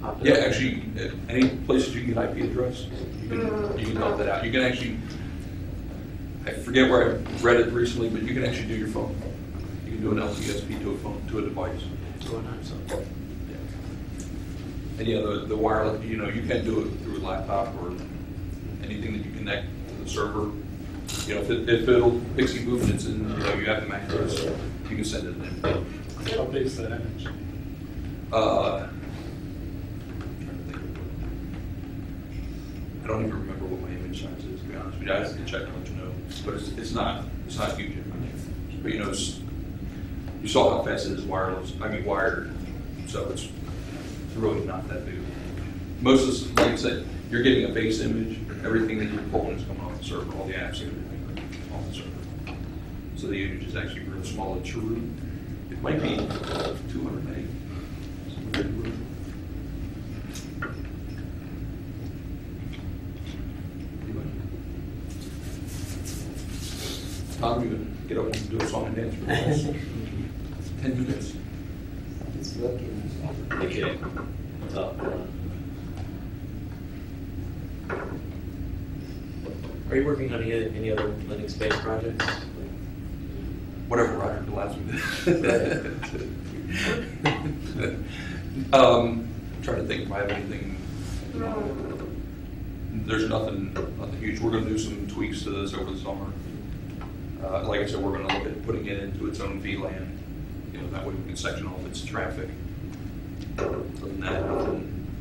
popped it Yeah, up? actually, any places you can get IP address, you can help that out. You can actually, I forget where I read it recently, but you can actually do your phone. You can do an LTSP to a phone, to a device. Oh, nice. And the wireless, you can do it through a laptop or anything that you connect to the server. If it'll pixie movements and you have the MAC address, you can send it in. How big is that image? I don't even remember what my image size is, to be honest with you. I have to check and let you know. But it's not huge. But you saw how fast it is wired. So it's really not that big. Most of this, like I said, you're getting a base image. Everything that you're pulling is coming off the server. All the apps and everything off the server. So the image is actually real small and true. It might be 200 meg. Tom, you gonna get up and do a song and dance for us? 10 minutes. It's working. Okay. Are you working on any other Linux-based projects? Whatever Roger allows me to. I'm trying to think if I have anything. There's nothing huge. We're going to do some tweaks to this over the summer. Like I said, we're gonna look at putting it into its own VLAN, that way we can section off its traffic. Other than that,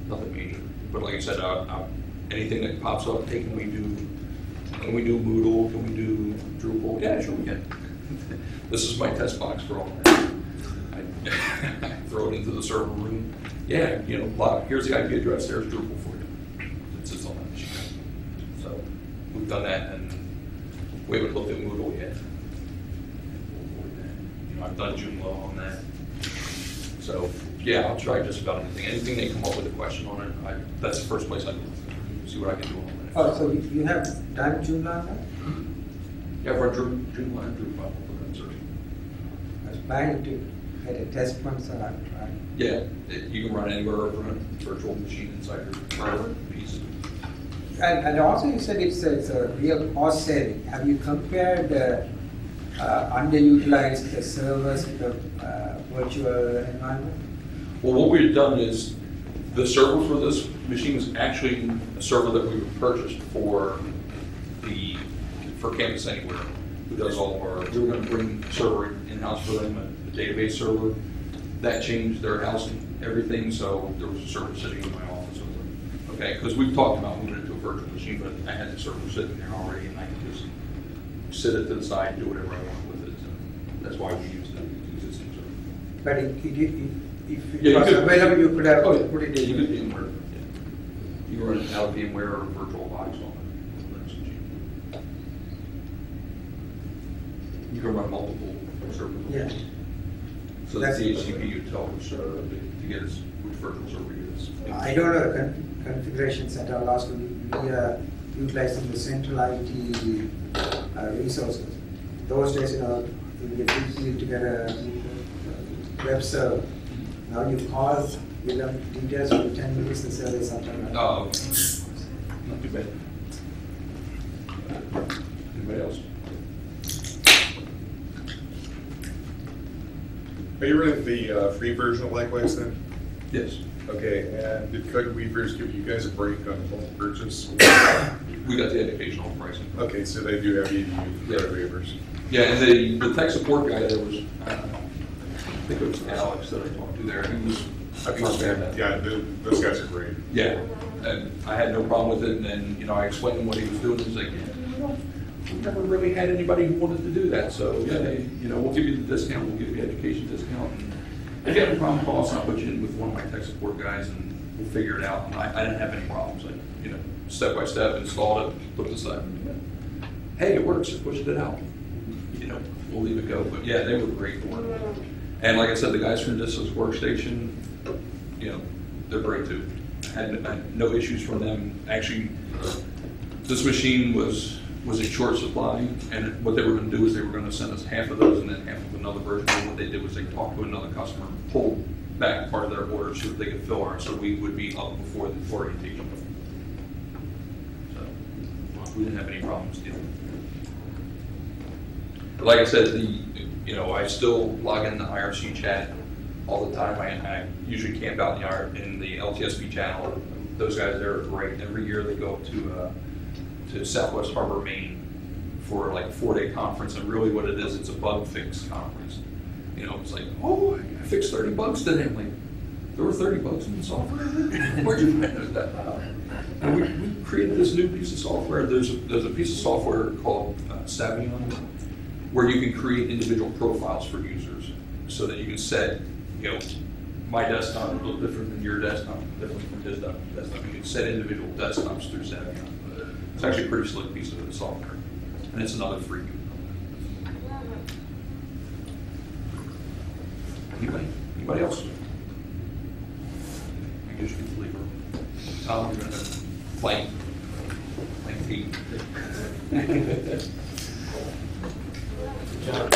nothing major. But like I said, anything that pops up, hey, can we do Moodle, can we do Drupal? Yeah, sure we can. This is my test box for all that. I throw it into the server room. Yeah, here's the IP address, there's Drupal for you. It sits on that machine. So we've done that, and we haven't looked at Moodle yet. I've done Joomla on that. So yeah, I'll try just about anything. Anything they come up with a question on it, that's the first place I look. See what I can do on that. Oh, so you have done Joomla on that? Yeah, I've run Joomla and Drupal. I was planning to get a test one, so I'll try. Yeah, you can run anywhere over a virtual machine inside your piece. And also you said it's a real cost saving. Have you compared underutilized servers with the virtual environment? Well, what we've done is the server for this machine is actually a server that we purchased for Campus Anywhere, who does all of our. We were going to bring a server in-house for them, a database server. That changed their housing, everything, so there was a server sitting in my office. Okay, because we've talked about moving it to a virtual machine, but I had the server sitting there already, and I could just sit it to the side and do whatever I want with it. So that's why we use the existing server. But if it was available, you could have put it in. You could VMware. Yeah. You can run it out of VMware or virtual box on Linux machine. You can run multiple servers. Yeah. So that's the HTTP you tell which to get us which virtual server you use. I don't know the configuration set. I'll ask you. We are utilizing the central IT resources. Those days, it would be easy to get a web server. Now you call, give them details for 10 minutes, the server is up and running. Oh, okay. Not too bad. Anybody else? Are you running the free version of Likewise then? Yes. Okay, and did Code Weavers give you guys a break on bulk purchase? We got the educational pricing. Okay, so they do have EDU for Code Weavers. Yeah, and the tech support guy that was, I think it was Alex that I talked to there. He was fantastic. Yeah, those guys are great. Yeah, and I had no problem with it. And then, I explained to him what he was doing. He's like, we never really had anybody who wanted to do that. So, yeah, we'll give you the discount. We'll give you the education discount. And if you have a problem, call us. I'll put you in with one of my tech support guys, and we'll figure it out. And I didn't have any problems. I, step by step, installed it, put it aside. Hey, it works. Pushed it out. We'll leave it go. But yeah, they were great for it. And like I said, the guys from Distance Workstation, they're great too. I had no issues from them. Actually, this machine was in short supply, and what they were going to do is they were going to send us half of those and then half of another version. And what they did was they talked to another customer, pulled back part of their order so that they could fill ours, so we would be up before the orientation. So we didn't have any problems dealing with it. But like I said, I still log in the IRC chat all the time. I usually camp out in the LTSP channel. Those guys there are great. Every year they go to Southwest Harbor, Maine for like a 4-day conference, and really what it is, it's a bug fix conference. It's like, I fixed 30 bugs today. I'm like, there were 30 bugs in the software? Where'd you find that? And we created this new piece of software. There's a piece of software called Savion, where you can create individual profiles for users so that you can set, my desktop will look different than your desktop, different from his desktop. You can set individual desktops through Savion. It's actually a pretty slick piece of software, and it's another free. Anybody else? I guess you can leave her. Tom, you're going to play feet. John.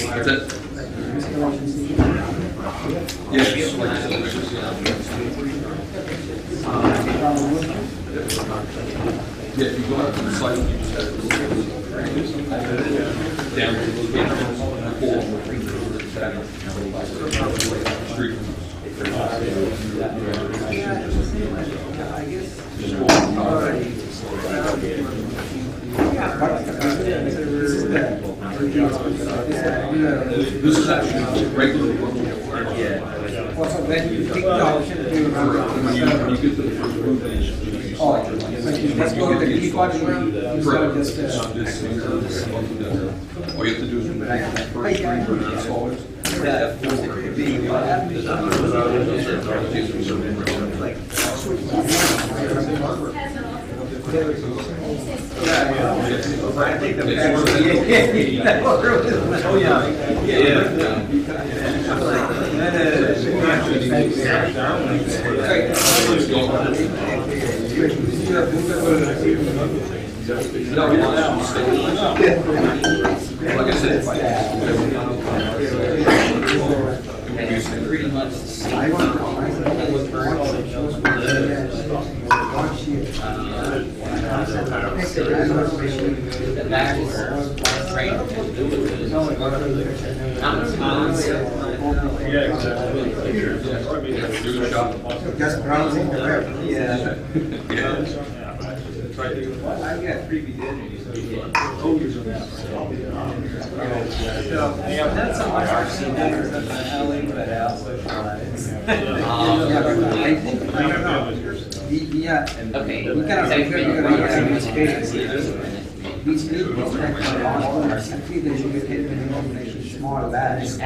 That's it? Yes. Yeah, if you go out to the site, you just have to down to the Street. This is actually regular. Also, when you pick the option, do you remember? When you get to the first group, Oh, let's go with the default one. correct. Just, All you have to do is remove the first three installers. Like I said, Pretty much the same. That is great. just browsing the web. I got 3D that's some of our seniors at the alley, but also I don't know. We kind of figure which means that our simply they should get minimum small labs.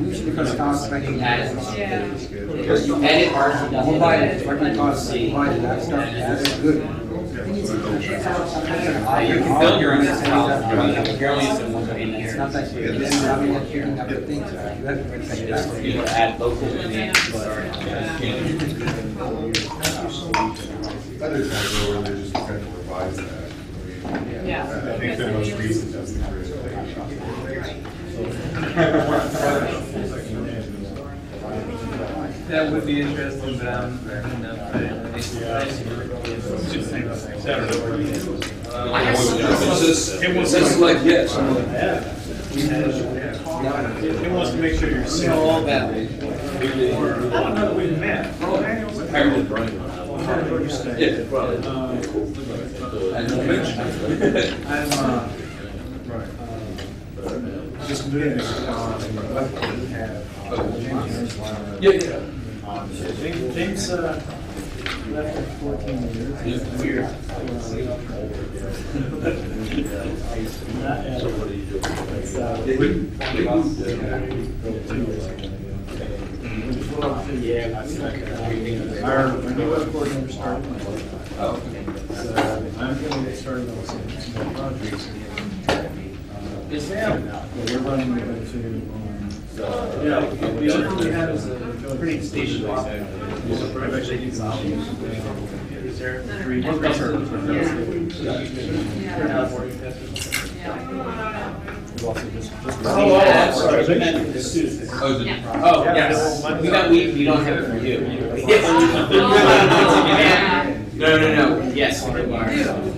Usually for start spending Edit mobile, what we call mobile laptop, that is good. You can build your own house. It's not like you're then having and picking up the things. You have to take that. You add local names. Others might go where they're just trying to revise that. I think the most recent justification. That would be interesting, but it says like yes. It wants to make sure you're seeing all that. I don't know that we met. Just moving James left at 14 years. Weird. Our new web coordinator started. Oh. So I'm going to get started on some small projects. Yes, ma'am. We're running into The other one we have is a printing station. I've actually used is there three different servers? Sorry. Oh, yes. We don't have it for you. No. Yes.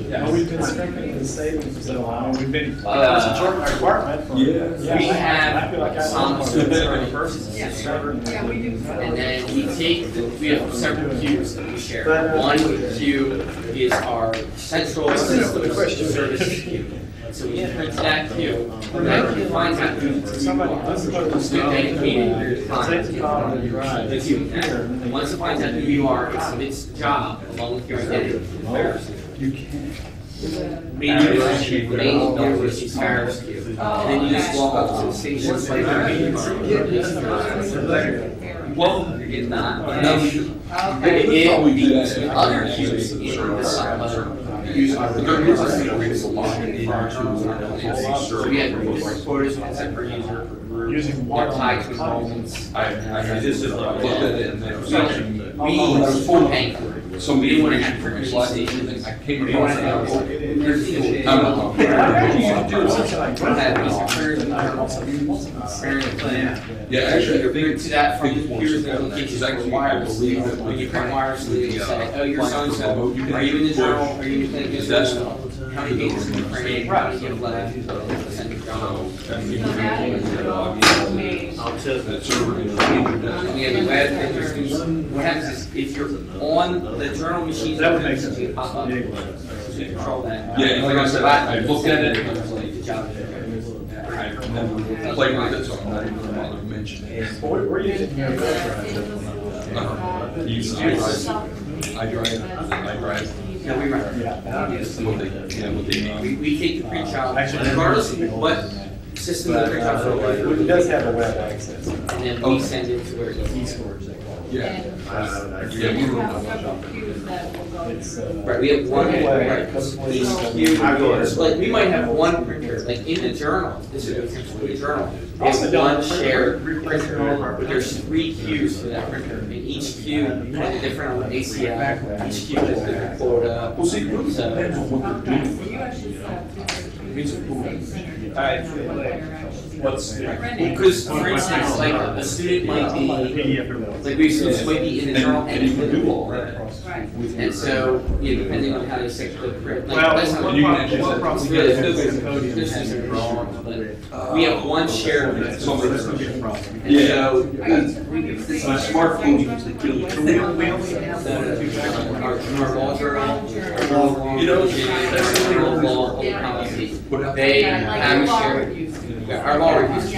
Yeah, we've been strengthening the savings so long. We've been, our department. We have some first server. And then we have several queues that we share. One queue is our central system service queue. So we print that queue, that finds out who you are. So dedicated your time to the queue. Once it finds out who you are, it submits the job along with your identity. You can't. Main university Paris queue. And then you just walk up to the station. Well, you're getting that. No. But it is the other queues in the summer. So we have quotas set per user. Using What tied to enrollments. I just looked at it and then We full paying for it. so we didn't want to have for slide things. I came across that. Yeah, actually, I think To that from it's more here's the simple than that, location because actually I wireless. believe that When you print wirelessly, you say, oh, your son's are are you in the journal, are you in the That's how many pages can you print? Right, you have left, send it So, and you So that can is log made. in. That server is on your desktop. We have the web pages. What happens is if you're on the journal machine, That would make sense. you pop up. You control that. Yeah, like I said, I looked at it, and I was like, Good job. I've never played with it, so I'm not even gonna bother to mention it. We're using I drive. No, we run. What they need. We take the pre-child, regardless of what system the pre-child for, It does have a web access. and then we send it to where it's. Yeah. And Yeah, you we have were- several queues that will go through. Right, we have one, Right. like, we might have one printer, like in the journal, this is essentially a journal. We have one shared printer, but there's 3 queues for that printer, and each queue has a different ACL, each queue has a different quota. Well, see, it really depends on what they're doing. You actually What's? Because, for instance, like, a student might be, like, we students might be in the journal And you can do all that. Right. and so, depending on how they set the print, like, Well, that's not. you can actually set- It's really good, this is wrong, but we have one shared. printer. Some of And Yeah. so, A smartphone usually kills you. our law journal, our You know, our law policy, they have a shared. Our law reviews,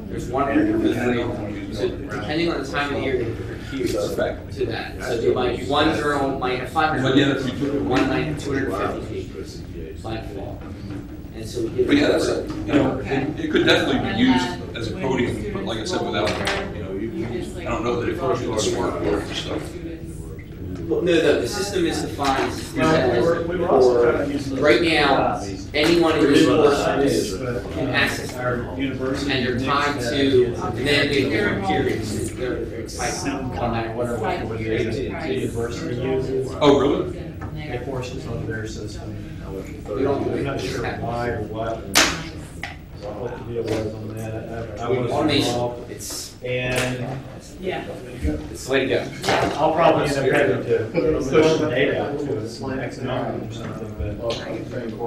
there's one printer for 3. So depending on the time of the year, they different queues to that. So they might, one journal might have 500 But yeah, pages, one might have 250 pages by law. And so we give. But yeah, that's, it could definitely be used as a podium, but like I said, without, I don't know that it goes with smart board and stuff. Well, no, the system is defined. We were also trying to use. Right now, anyone in this course can access Our university. and they're tied to, and then they have different periods. They're typed no matter what The university uses. Oh, really? The portions of their system. We don't. I'm not sure why or what. What the deal was on that. I was Automation, involved. it's, And Yeah. it's the way to go. I'll probably end up having to push the data out to a next number or something, but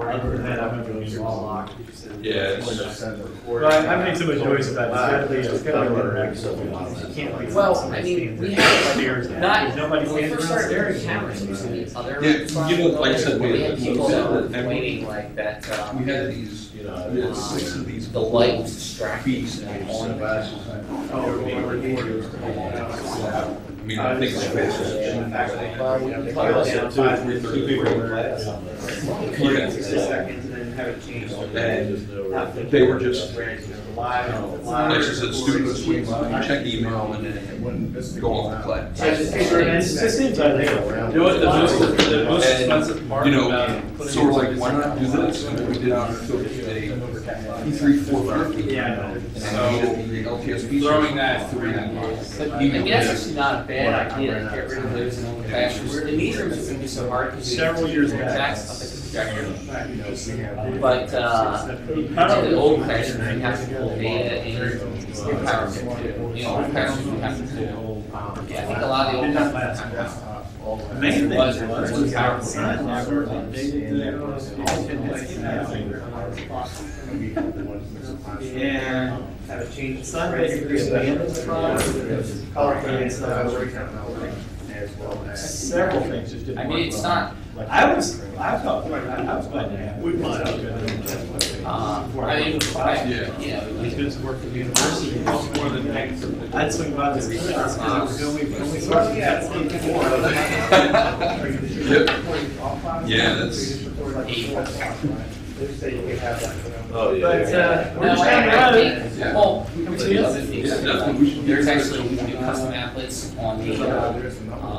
other than that, I'm going to be all. Yeah. it's- But I made so much noise about sadly, it's kind of interactive. Well, I mean, we have, not, Nobody when we can first started, there were cameras, there was the other. Yeah, you know, like I said, We had people that were and complaining like that, we had these, we had 6 of these. the light was distracting and on. I mean, I think it's and they were just, like I said, students would check email and then go off the class. It seems ideal. You know what the most expensive part You know, about so we're like, why not do this? And we did our E3, 4, 50. Yeah. And the LTSP. throwing that three. But, I mean, that's actually not a bad idea to get rid of those in the classrooms. The newsrooms are gonna be so hard because Several years back. But, in the old classrooms, you have to pull data in your PowerPoint. You know, old classrooms, you have to pull, yeah, I think a lot of the old classrooms have The main thing was And have a change of sun, basically, at the end of the process, color coding stuff. several things just didn't. I mean, it's not, I was glad to have. We might have. I mean, you know, He's doing some work for the university, much more than that. I'd swing by this because it was the only Yeah, that's. Oh, yeah. But, we're no, just down the road. Yeah. well, come to the other things. Yeah, definitely. We should- There's actually, we can do custom applets on the,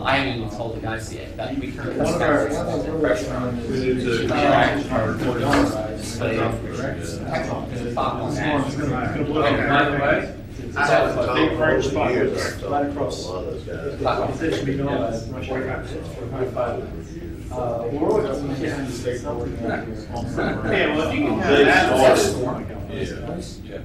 I haven't even told the guys yet, that we can. One of our Freshman. We need to. By the way, I haven't a big talked spot for years. right across. A lot of those guys. It should be known as much like we're They well, if you can have that. started. Yeah.